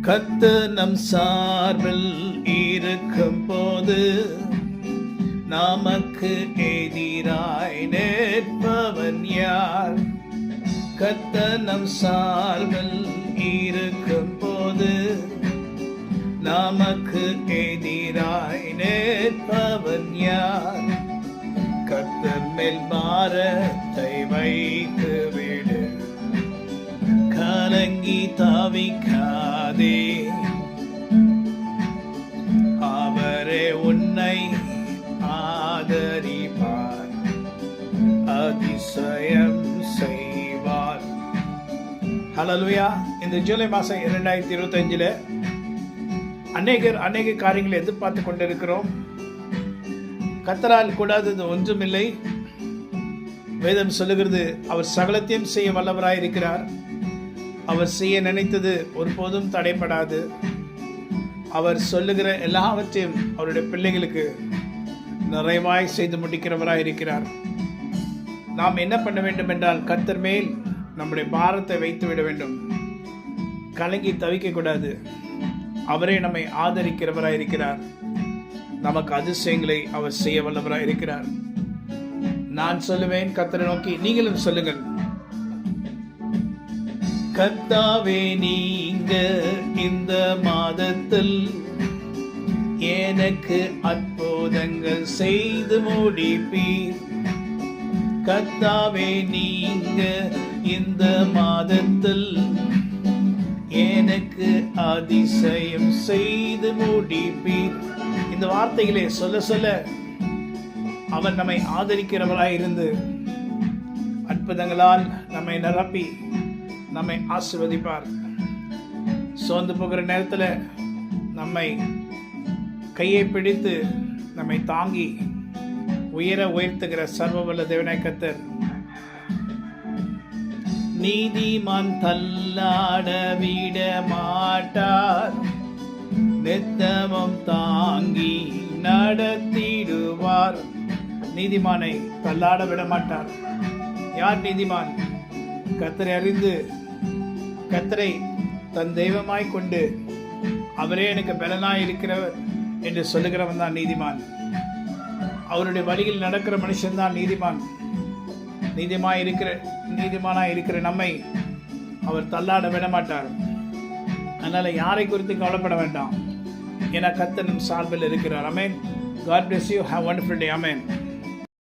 கர்த்தர் நம் சார்பில் இருக்கும் போது நமக்கு எதிராய் நிற்பவன் யார்? கர்த்தர் நம் சார்பில் இருக்கும் போது நமக்கு எதிராய் நிற்பவன் யார்? கர்த்தர் மேல் பாரத்தை வைத்து விடு, கலங்கி தவிக்காதே. அவரே உன்னை ஆதரிப்பார், அதிசயம் செய்வார். ஹல்லேலூயா. இந்த ஜூலை மாதம் 2025 அநேக காரியங்களை எதிர்பார்த்து கொண்டிருக்கிறோம். கர்த்தரால் கூடாதது ஒன்றுமில்லை. வேதம் சொல்லுகிறது, அவர் சகலத்தையும் செய்ய வல்லவராய் இருக்கிறார். அவர் செய்ய நினைத்தது ஒருபோதும் தடைப்படாது. அவர் சொல்லுகிற எல்லாவற்றையும் அவருடைய பிள்ளைகளுக்கு நிறைவாய் செய்து முடிக்கிறவராய் இருக்கிறார். நாம் என்ன பண்ண வேண்டும் என்றால், கர்த்தர் மேல் நம்முடைய பாரத்தை வைத்து விட வேண்டும். கலங்கி தவிக்க கூடாது. அவரே நம்மை ஆதரிக்கிறவராய் இருக்கிறார். நமக்கு அதிசயங்களை அவர் செய்ய வல்லவராய் இருக்கிறார். நான் சொல்லுவேன், கர்த்தரை நோக்கி நீங்களும் சொல்லுங்கள். கர்த்தாவே, நீங்க இந்த மாதத்தில் எனக்கு அற்புதங்கள் செய்து முடிப்பீர். கர்த்தாவே, நீங்க இந்த மாதத்தில் எனக்கு அதிசயம் செய்து முடிப்பீர். இந்த வார்த்தைகளை சொல்ல சொல்ல அவர் நம்மை ஆதரிக்கிறவராய் இருந்து அற்புதங்களால் நம்மை நிரப்பி நம்மை ஆசீர்வதிப்பார். சோர்ந்து போகிற நேரத்தில் நம்மை கையை பிடித்து நம்மை தாங்கி உயர்த்துகிற சர்வவல்ல தேவனாய் கர்த்தர். நீதிமான் தள்ளாட விட மாட்டார், நித்தமும் தாங்கி நடத்திடுவார். நீதிமானை தள்ளாட விட மாட்டார். யார் நீதிமான்? கர்த்தரை அறிந்து கர்த்தரை தன் தெய்வமாய் கொண்டு அவரே எனக்கு பலனாய் இருக்கிறவர் என்று சொல்லுகிறவன் தான் நீதிமான். அவருடைய வழியில் நடக்கிற மனுஷன் தான் நீதிமான். நீதிமானாய் இருக்கிற நம்மை அவர் தள்ளாட விட மாட்டார். அதனால யாரை குறித்து கவலைப்பட வேண்டாம். ஏன்னா கர்த்தர் நம் சார்பில் இருக்கிறார். ஆமென். God bless you. Have a wonderful day. Amen.